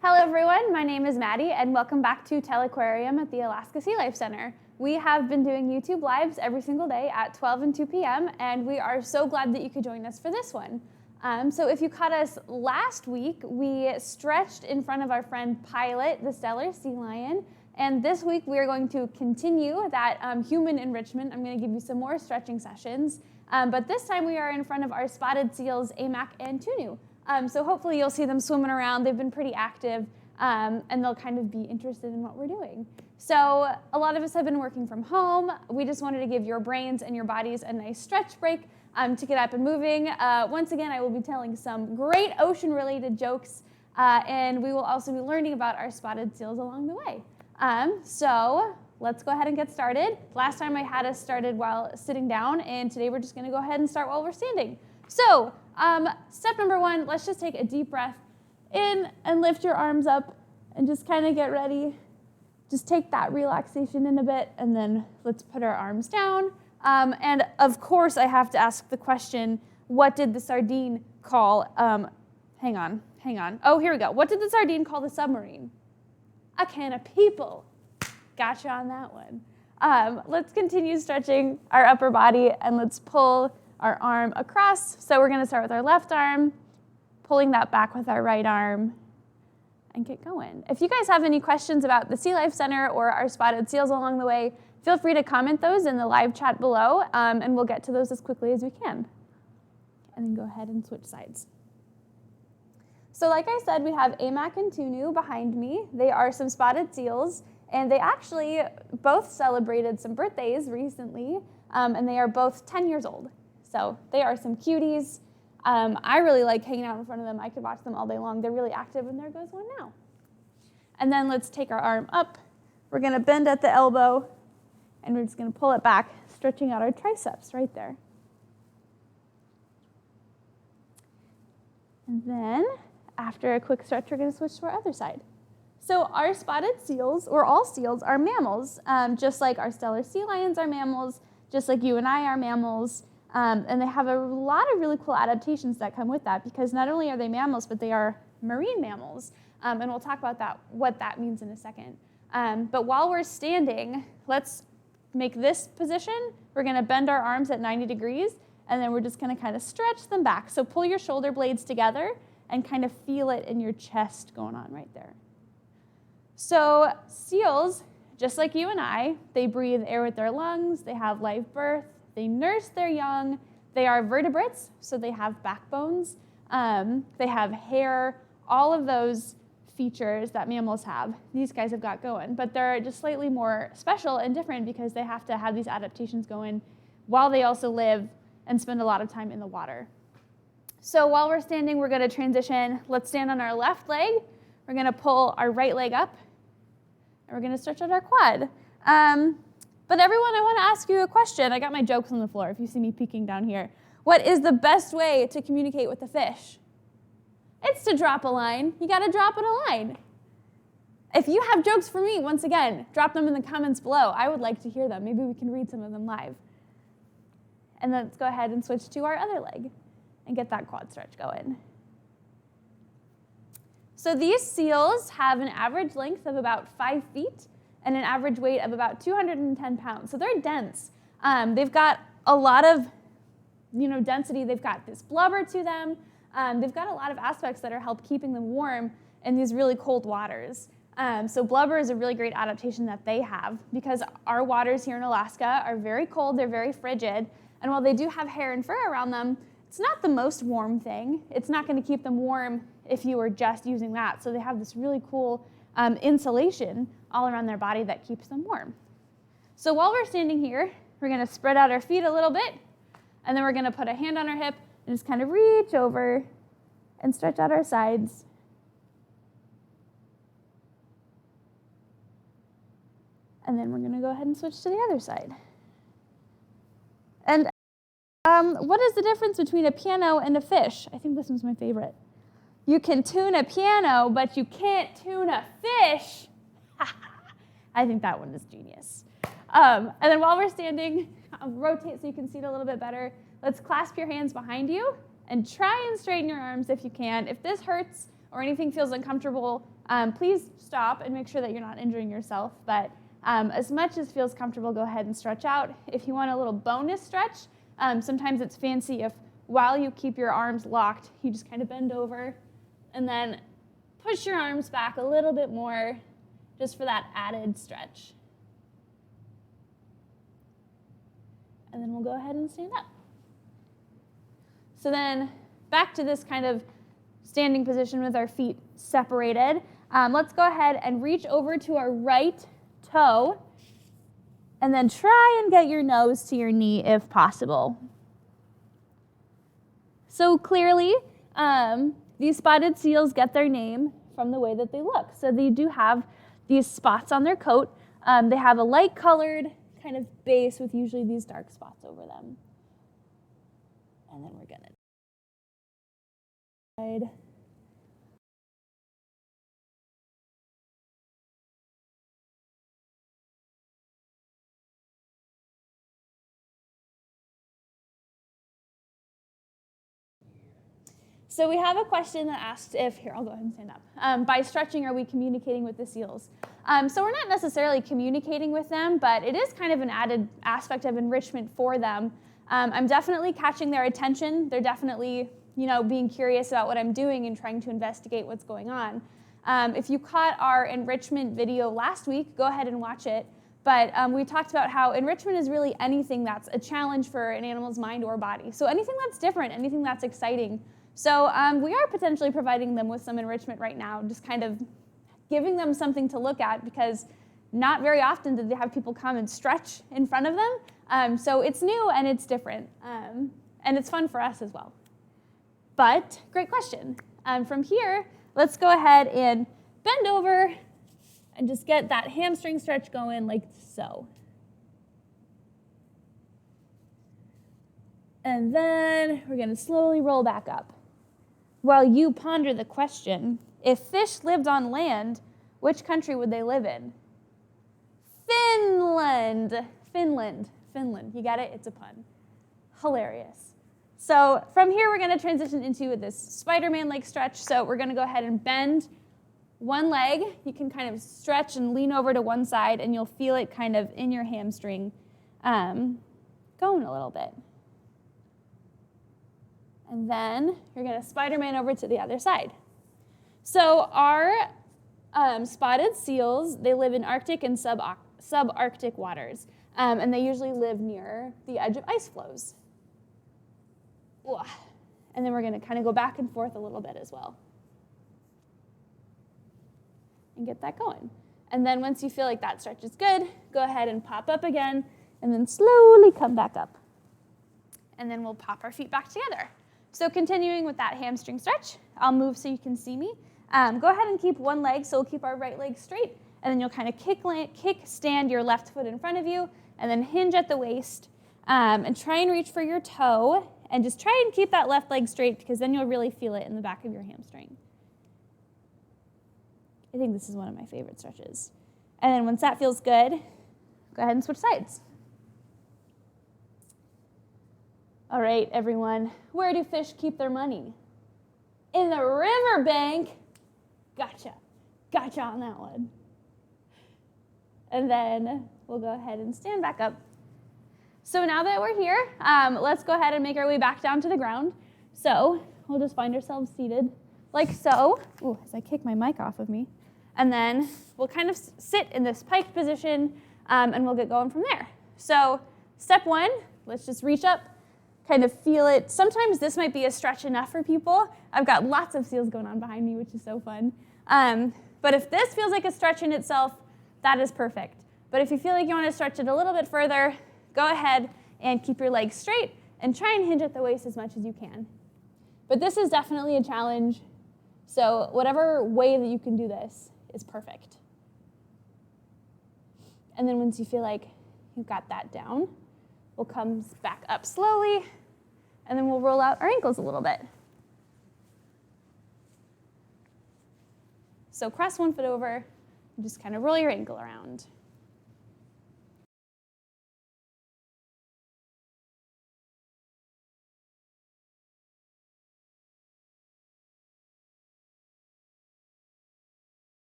Hello everyone, my name is Maddie and welcome back to Telequarium at the Alaska Sea Life Center. We have been doing YouTube Lives every single day at 12 and 2 p.m. and we are so glad that you could join us for this one. So if you caught us last week, we stretched in front of our friend Pilot, the Stellar sea lion, and this week we are going to continue that human enrichment. I'm going to give you some more stretching sessions, but this time we are in front of our spotted seals, Amac and Tunu. So hopefully you'll see them swimming around. They've been pretty active, and they'll kind of be interested in what we're doing. So a lot of us have been working from home. We just wanted to give your brains and your bodies a nice stretch break to get up and moving. Once again, I will be telling some great ocean-related jokes, and we will also be learning about our spotted seals along the way. So let's go ahead and get started. Last time I had us started while sitting down, and today we're just going to go ahead and start while we're standing. So step number one, let's just take a deep breath in and lift your arms up and just kind of get ready. Just take that relaxation in a bit, and then let's put our arms down. And of course, I have to ask the question, what did the sardine call, hang on. Oh, here we go. What did the sardine call the submarine? A can of people. Gotcha on that one. Let's continue stretching our upper body, and let's pull our arm across. So we're going to start with our left arm, pulling that back with our right arm, and get going. If you guys have any questions about the Sea Life Center or our spotted seals along the way, feel free to comment those in the live chat below, and we'll get to those as quickly as we can. And then go ahead and switch sides. So like I said, we have Amac and Tunu behind me. They are some spotted seals, and they actually both celebrated some birthdays recently, and they are both 10 years old. So they are some cuties. I really like hanging out in front of them. I could watch them all day long. They're really active, and there goes one now. And then let's take our arm up. We're going to bend at the elbow, and we're just going to pull it back, stretching out our triceps right there. And then after a quick stretch, we're going to switch to our other side. So our spotted seals, or all seals, are mammals, just like our stellar sea lions are mammals, just like you and I are mammals. And they have a lot of really cool adaptations that come with that, because not only are they mammals, but they are marine mammals. And we'll talk about what that means in a second. But while we're standing, let's make this position. We're going to bend our arms at 90 degrees, and then we're just going to kind of stretch them back. So pull your shoulder blades together and kind of feel it in your chest going on right there. So seals, just like you and I, they breathe air with their lungs. They have live birth. They nurse their young. They are vertebrates, so they have backbones. They have hair, all of those features that mammals have. These guys have got going, but they're just slightly more special and different because they have to have these adaptations going while they also live and spend a lot of time in the water. So while we're standing, we're going to transition. Let's stand on our left leg. We're going to pull our right leg up, and we're going to stretch out our quad. But everyone, I want to ask you a question. I got my jokes on the floor if you see me peeking down here. What is the best way to communicate with a fish? It's to drop a line. You got to drop it a line. If you have jokes for me, once again, drop them in the comments below. I would like to hear them. Maybe we can read some of them live. And then let's go ahead and switch to our other leg and get that quad stretch going. So these seals have an average length of about 5 feet and an average weight of about 210 pounds. So they're dense. They've got a lot of density. They've got this blubber to them. They've got a lot of aspects that are help keeping them warm in these really cold waters. So blubber is a really great adaptation that they have, because our waters here in Alaska are very cold. They're very frigid. And while they do have hair and fur around them, it's not the most warm thing. It's not going to keep them warm if you were just using that. So they have this really cool insulation all around their body that keeps them warm. So while we're standing here, we're going to spread out our feet a little bit, and then we're going to put a hand on our hip and just kind of reach over and stretch out our sides. And then we're going to go ahead and switch to the other side. And what is the difference between a piano and a fish? I think this one's my favorite. You can tune a piano, but you can't tune a fish. I think that one is genius. And then while we're standing, I'll rotate so you can see it a little bit better. Let's clasp your hands behind you and try and straighten your arms if you can. If this hurts or anything feels uncomfortable, Please stop and make sure that you're not injuring yourself, but as much as feels comfortable, go ahead and stretch out. If you want a little bonus stretch, sometimes it's fancy if while you keep your arms locked, you just kind of bend over and then push your arms back a little bit more just for that added stretch. And then we'll go ahead and stand up. So then back to this kind of standing position with our feet separated. Let's go ahead and reach over to our right toe and then try and get your nose to your knee if possible. So clearly, these spotted seals get their name from the way that they look. So they do have these spots on their coat. They have a light colored kind of base with usually these dark spots over them. And then we're gonna side. So we have a question that asks if, here, I'll go ahead and stand up. By stretching, are we communicating with the seals? So we're not necessarily communicating with them, but it is kind of an added aspect of enrichment for them. I'm definitely catching their attention. They're definitely, being curious about what I'm doing and trying to investigate what's going on. If you caught our enrichment video last week, go ahead and watch it. But we talked about how enrichment is really anything that's a challenge for an animal's mind or body. So anything that's different, anything that's exciting. So we are potentially providing them with some enrichment right now, just kind of giving them something to look at because not very often do they have people come and stretch in front of them. So it's new and it's different. And it's fun for us as well. But great question. From here, let's go ahead and bend over and just get that hamstring stretch going like so. And then we're going to slowly roll back up. While you ponder the question, if fish lived on land, which country would they live in? Finland. Finland. Finland. You got it? It's a pun. Hilarious. So from here, we're going to transition into this Spider-Man-like stretch. So we're going to go ahead and bend one leg. You can kind of stretch and lean over to one side, and you'll feel it kind of in your hamstring going a little bit. And then you're going to Spider-Man over to the other side. So our spotted seals, they live in Arctic and subarctic waters, and they usually live near the edge of ice flows. And then we're going to kind of go back and forth a little bit as well. And get that going. And then once you feel like that stretch is good, go ahead and pop up again, and then slowly come back up. And then we'll pop our feet back together. So continuing with that hamstring stretch, I'll move so you can see me. Go ahead and keep one leg, so we'll keep our right leg straight, and then you'll kind of kick stand your left foot in front of you, and then hinge at the waist, and try and reach for your toe, and just try and keep that left leg straight because then you'll really feel it in the back of your hamstring. I think this is one of my favorite stretches. And then once that feels good, go ahead and switch sides. All right, everyone, where do fish keep their money? In the riverbank. Gotcha on that one. And then we'll go ahead and stand back up. So now that we're here, let's go ahead and make our way back down to the ground. So we'll just find ourselves seated like so. Ooh, as I kick my mic off of me. And then we'll kind of sit in this pike position, and we'll get going from there. So step one, let's just reach up, kind of feel it. Sometimes this might be a stretch enough for people. I've got lots of seals going on behind me, which is so fun. But if this feels like a stretch in itself, that is perfect. But if you feel like you want to stretch it a little bit further, go ahead and keep your legs straight and try and hinge at the waist as much as you can. But this is definitely a challenge, so whatever way that you can do this is perfect. And then once you feel like you've got that down, we'll come back up slowly, and then we'll roll out our ankles a little bit. So cross one foot over, and just kind of roll your ankle around.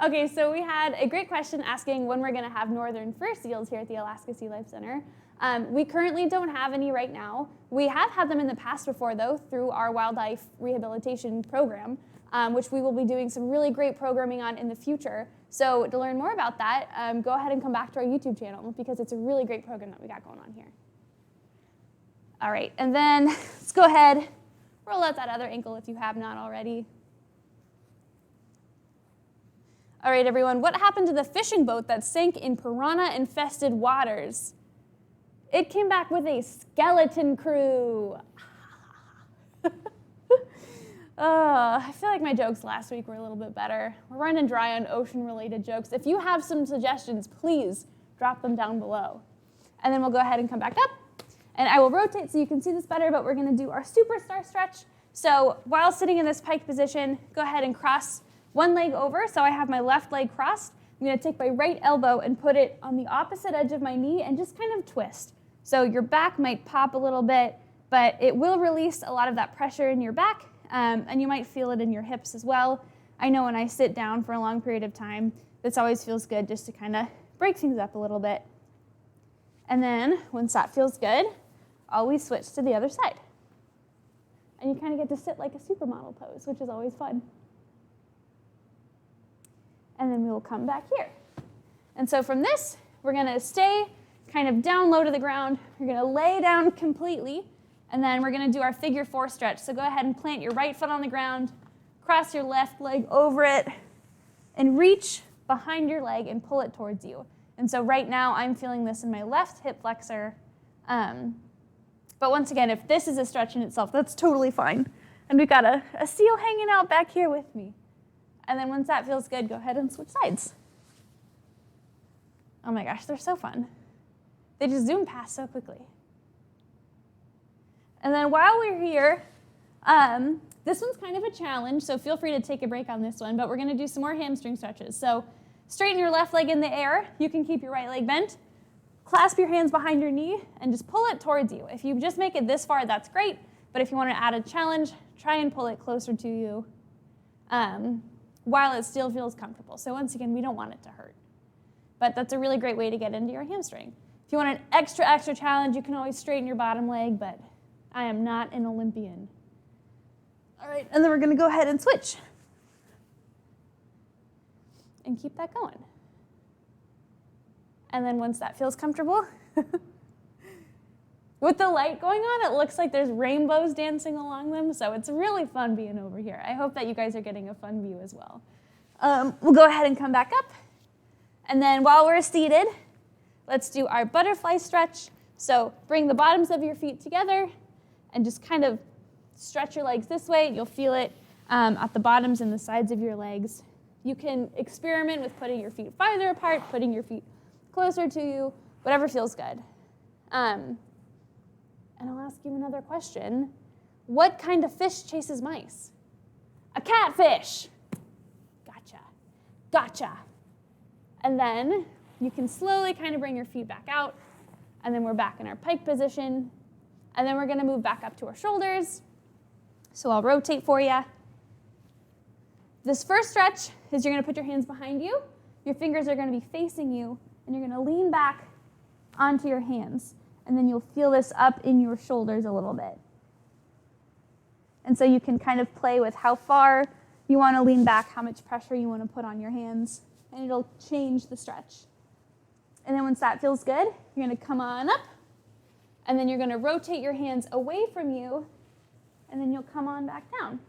Okay, so we had a great question asking when we're going to have northern fur seals here at the Alaska Sea Life Center. We currently don't have any right now. We have had them in the past before, though, through our wildlife rehabilitation program, which we will be doing some really great programming on in the future. So to learn more about that, go ahead and come back to our YouTube channel because it's a really great program that we got going on here. All right, and then let's go ahead, roll out that other ankle if you have not already. All right, everyone, what happened to the fishing boat that sank in piranha-infested waters? It came back with a skeleton crew. I feel like my jokes last week were a little bit better. We're running dry on ocean-related jokes. If you have some suggestions, please drop them down below. And then we'll go ahead and come back up. And I will rotate so you can see this better, but we're going to do our superstar stretch. So while sitting in this pike position, go ahead and cross one leg over. So I have my left leg crossed. I'm going to take my right elbow and put it on the opposite edge of my knee and just kind of twist. So your back might pop a little bit, but it will release a lot of that pressure in your back, and you might feel it in your hips as well. I know when I sit down for a long period of time, this always feels good just to kind of break things up a little bit. And then once that feels good, always switch to the other side. And you kind of get to sit like a supermodel pose, which is always fun. And then we will come back here. And so from this, we're going to stay kind of down low to the ground. We're going to lay down completely, and then we're going to do our figure 4 stretch. So go ahead and plant your right foot on the ground, cross your left leg over it, and reach behind your leg and pull it towards you. And so right now, I'm feeling this in my left hip flexor. But once again, if this is a stretch in itself, that's totally fine. And we've got a seal hanging out back here with me. And then once that feels good, go ahead and switch sides. Oh my gosh, they're so fun. They just zoom past so quickly. And then while we're here, this one's kind of a challenge, so feel free to take a break on this one, but we're going to do some more hamstring stretches. So straighten your left leg in the air. You can keep your right leg bent. Clasp your hands behind your knee and just pull it towards you. If you just make it this far, that's great, but if you want to add a challenge, try and pull it closer to you while it still feels comfortable. So once again, we don't want it to hurt. But that's a really great way to get into your hamstring. If you want an extra challenge, you can always straighten your bottom leg, but I am not an Olympian. All right, and then we're going to go ahead and switch. And keep that going. And then once that feels comfortable, with the light going on, it looks like there's rainbows dancing along them, so it's really fun being over here. I hope that you guys are getting a fun view as well. We'll go ahead and come back up. And then while we're seated, let's do our butterfly stretch. So bring the bottoms of your feet together and just kind of stretch your legs this way. You'll feel it at the bottoms and the sides of your legs. You can experiment with putting your feet farther apart, putting your feet closer to you, whatever feels good. And I'll ask you another question. What kind of fish chases mice? A catfish. Gotcha. And then you can slowly kind of bring your feet back out, and then we're back in our pike position, and then we're going to move back up to our shoulders. So I'll rotate for you. This first stretch is you're going to put your hands behind you, your fingers are going to be facing you, and you're going to lean back onto your hands, and then you'll feel this up in your shoulders a little bit. And so you can kind of play with how far you want to lean back, how much pressure you want to put on your hands, and it'll change the stretch. And then once that feels good, you're going to come on up, and then you're going to rotate your hands away from you, and then you'll come on back down.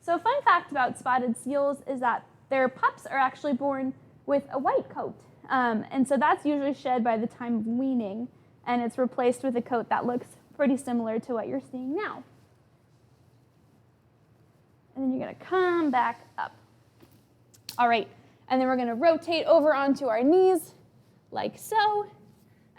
So a fun fact about spotted seals is that their pups are actually born with a white coat. And so that's usually shed by the time of weaning, and it's replaced with a coat that looks pretty similar to what you're seeing now. And then you're going to come back up. All right, and then we're going to rotate over onto our knees, like so.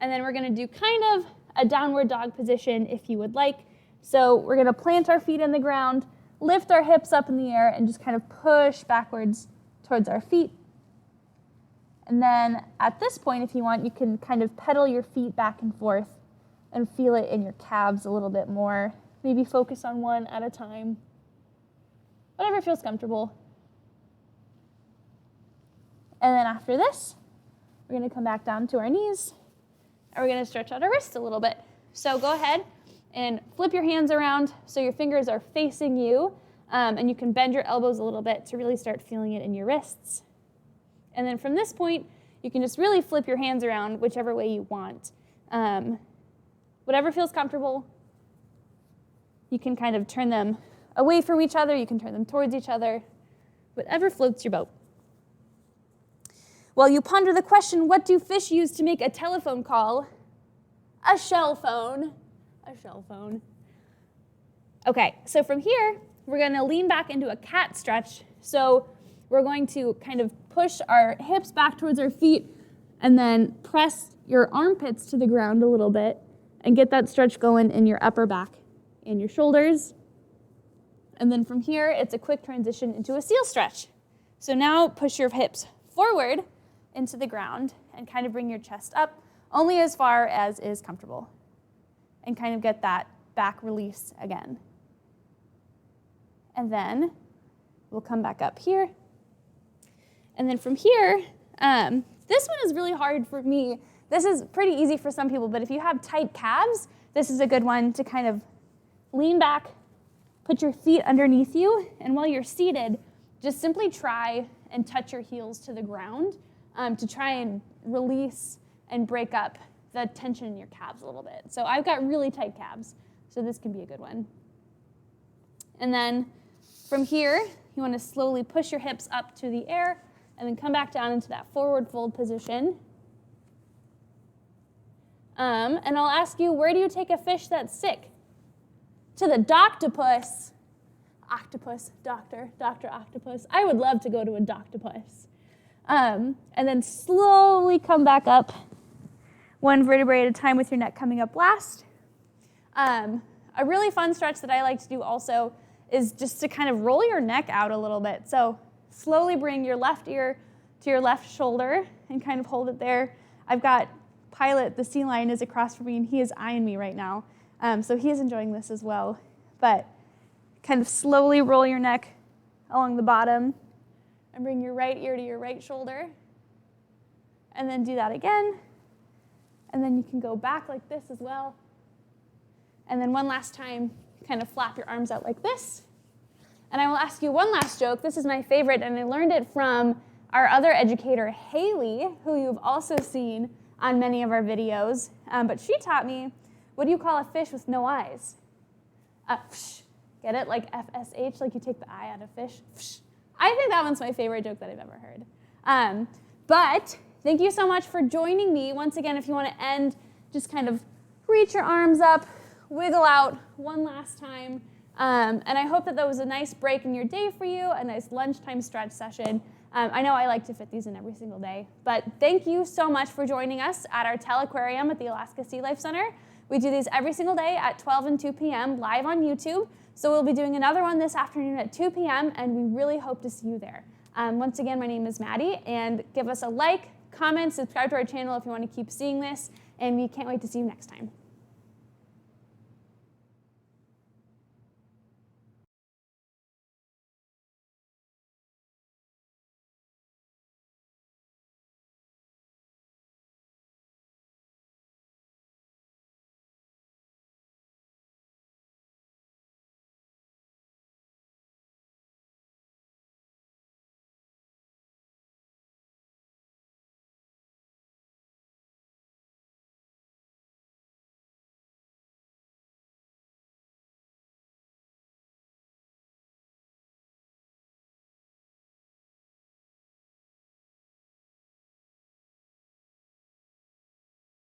And then we're going to do kind of a downward dog position if you would like. So we're going to plant our feet in the ground, lift our hips up in the air, and just kind of push backwards towards our feet. And then at this point, if you want, you can kind of pedal your feet back and forth and feel it in your calves a little bit more. Maybe focus on one at a time. Whatever feels comfortable. And then after this, we're gonna come back down to our knees, and we're gonna stretch out our wrists a little bit. So go ahead and flip your hands around so your fingers are facing you, and you can bend your elbows a little bit to really start feeling it in your wrists. And then from this point, you can just really flip your hands around whichever way you want. Whatever feels comfortable. You can kind of turn them away from each other, you can turn them towards each other, whatever floats your boat. While you ponder the question, what do fish use to make a telephone call? A shell phone. A shell phone. Okay, so from here, we're gonna lean back into a cat stretch. So we're going to kind of push our hips back towards our feet and then press your armpits to the ground a little bit and get that stretch going in your upper back and your shoulders. And then from here, it's a quick transition into a seal stretch. So now push your hips forward into the ground and kind of bring your chest up only as far as is comfortable and kind of get that back release again. And then we'll come back up here. And then from here, this one is really hard for me. This is pretty easy for some people, but if you have tight calves, this is a good one to kind of lean back, put your feet underneath you, and while you're seated, just simply try and touch your heels to the ground to try and release and break up the tension in your calves a little bit. So I've got really tight calves, so this can be a good one. And then from here, you want to slowly push your hips up to the air and then come back down into that forward fold position. And I'll ask you, where do you take a fish that's sick? To the doctopus. Octopus, doctor octopus. I would love to go to a doctopus. And then slowly come back up, one vertebrae at a time with your neck coming up last. A really fun stretch that I like to do also is just to kind of roll your neck out a little bit. So slowly bring your left ear to your left shoulder and kind of hold it there. I've got Pilot, the sea lion, is across from me, and he is eyeing me right now. So he is enjoying this as well. But kind of slowly roll your neck along the bottom and bring your right ear to your right shoulder. And then do that again. And then you can go back like this as well. And then one last time, kind of flap your arms out like this. And I will ask you one last joke. This is my favorite, and I learned it from our other educator, Haley, who you've also seen on many of our videos. But she taught me, what do you call a fish with no eyes? Get it? Like FSH, like you take the eye out of fish. I think that one's my favorite joke that I've ever heard. But thank you so much for joining me. Once again, if you want to end, just kind of reach your arms up, wiggle out one last time. And I hope that was a nice break in your day for you, a nice lunchtime stretch session. I know I like to fit these in every single day. But thank you so much for joining us at our Telequarium at the Alaska Sea Life Center. We do these every single day at 12 and 2 p.m. live on YouTube. So we'll be doing another one this afternoon at 2 p.m., and we really hope to see you there. Once again, my name is Maddie, and give us a like, comment, subscribe to our channel if you want to keep seeing this, and we can't wait to see you next time.